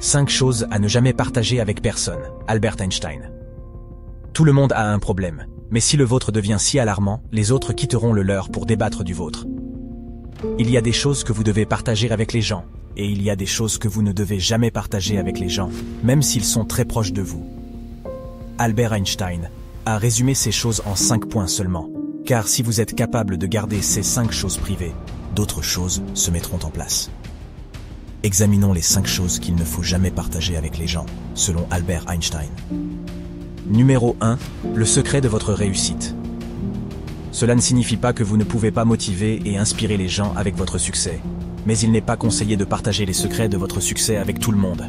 5 choses à ne jamais partager avec personne. Albert Einstein. Tout le monde a un problème, mais si le vôtre devient si alarmant, les autres quitteront le leur pour débattre du vôtre. Il y a des choses que vous devez partager avec les gens, et il y a des choses que vous ne devez jamais partager avec les gens, même s'ils sont très proches de vous. Albert Einstein a résumé ces choses en 5 points seulement, car si vous êtes capable de garder ces 5 choses privées, d'autres choses se mettront en place. Examinons les 5 choses qu'il ne faut jamais partager avec les gens, selon Albert Einstein. Numéro 1. Le secret de votre réussite. Cela ne signifie pas que vous ne pouvez pas motiver et inspirer les gens avec votre succès, mais il n'est pas conseillé de partager les secrets de votre succès avec tout le monde.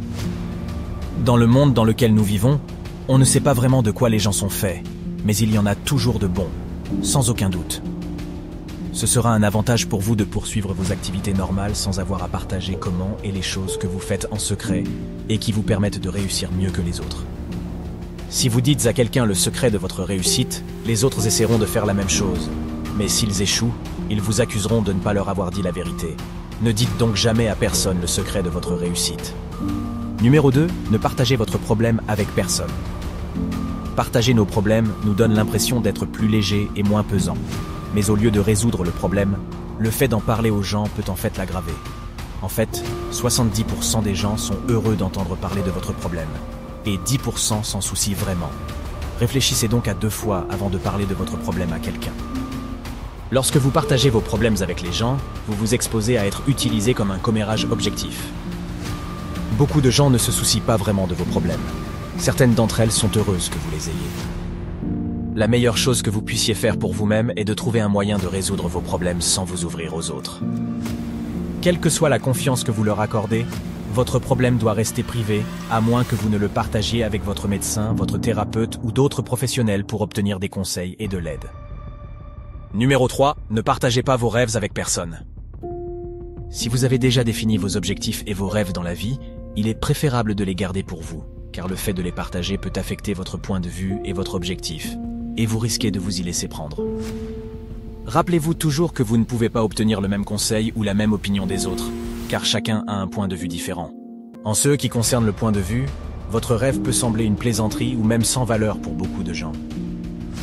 Dans le monde dans lequel nous vivons, on ne sait pas vraiment de quoi les gens sont faits, mais il y en a toujours de bons, sans aucun doute. Ce sera un avantage pour vous de poursuivre vos activités normales sans avoir à partager comment et les choses que vous faites en secret et qui vous permettent de réussir mieux que les autres. Si vous dites à quelqu'un le secret de votre réussite, les autres essaieront de faire la même chose. Mais s'ils échouent, ils vous accuseront de ne pas leur avoir dit la vérité. Ne dites donc jamais à personne le secret de votre réussite. Numéro 2. Ne partagez votre problème avec personne. Partager nos problèmes nous donne l'impression d'être plus léger et moins pesant. Mais au lieu de résoudre le problème, le fait d'en parler aux gens peut en fait l'aggraver. En fait, 70% des gens sont heureux d'entendre parler de votre problème. Et 10% s'en soucient vraiment. Réfléchissez donc à 2 fois avant de parler de votre problème à quelqu'un. Lorsque vous partagez vos problèmes avec les gens, vous vous exposez à être utilisé comme un commérage objectif. Beaucoup de gens ne se soucient pas vraiment de vos problèmes. Certaines d'entre elles sont heureuses que vous les ayez. La meilleure chose que vous puissiez faire pour vous-même est de trouver un moyen de résoudre vos problèmes sans vous ouvrir aux autres. Quelle que soit la confiance que vous leur accordez, votre problème doit rester privé, à moins que vous ne le partagiez avec votre médecin, votre thérapeute ou d'autres professionnels pour obtenir des conseils et de l'aide. Numéro 3. Ne partagez pas vos rêves avec personne. Si vous avez déjà défini vos objectifs et vos rêves dans la vie, il est préférable de les garder pour vous, car le fait de les partager peut affecter votre point de vue et votre objectif, et vous risquez de vous y laisser prendre. Rappelez-vous toujours que vous ne pouvez pas obtenir le même conseil ou la même opinion des autres, car chacun a un point de vue différent. En ce qui concerne le point de vue, votre rêve peut sembler une plaisanterie ou même sans valeur pour beaucoup de gens.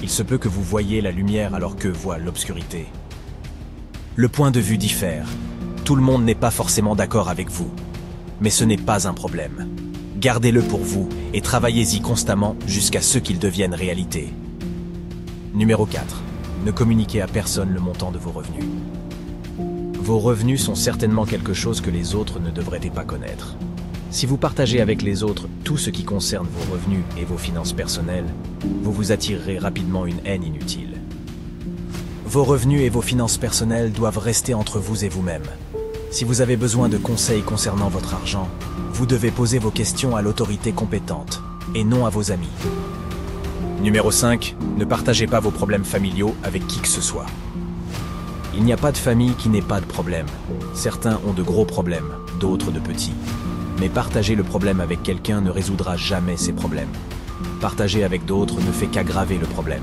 Il se peut que vous voyiez la lumière alors qu'eux voient l'obscurité. Le point de vue diffère. Tout le monde n'est pas forcément d'accord avec vous. Mais ce n'est pas un problème. Gardez-le pour vous et travaillez-y constamment jusqu'à ce qu'il devienne réalité. Numéro 4. Ne communiquez à personne le montant de vos revenus. Vos revenus sont certainement quelque chose que les autres ne devraient pas connaître. Si vous partagez avec les autres tout ce qui concerne vos revenus et vos finances personnelles, vous vous attirerez rapidement une haine inutile. Vos revenus et vos finances personnelles doivent rester entre vous et vous-même. Si vous avez besoin de conseils concernant votre argent, vous devez poser vos questions à l'autorité compétente, et non à vos amis. Numéro 5. Ne partagez pas vos problèmes familiaux avec qui que ce soit. Il n'y a pas de famille qui n'ait pas de problème. Certains ont de gros problèmes, d'autres de petits. Mais partager le problème avec quelqu'un ne résoudra jamais ces problèmes. Partager avec d'autres ne fait qu'aggraver le problème.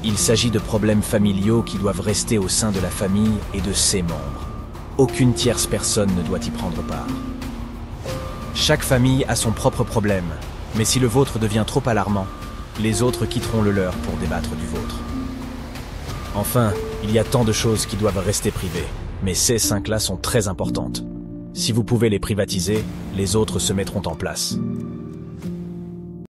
Il s'agit de problèmes familiaux qui doivent rester au sein de la famille et de ses membres. Aucune tierce personne ne doit y prendre part. Chaque famille a son propre problème, mais si le vôtre devient trop alarmant, les autres quitteront le leur pour débattre du vôtre. Enfin, il y a tant de choses qui doivent rester privées, mais ces 5-là sont très importantes. Si vous pouvez les privatiser, les autres se mettront en place.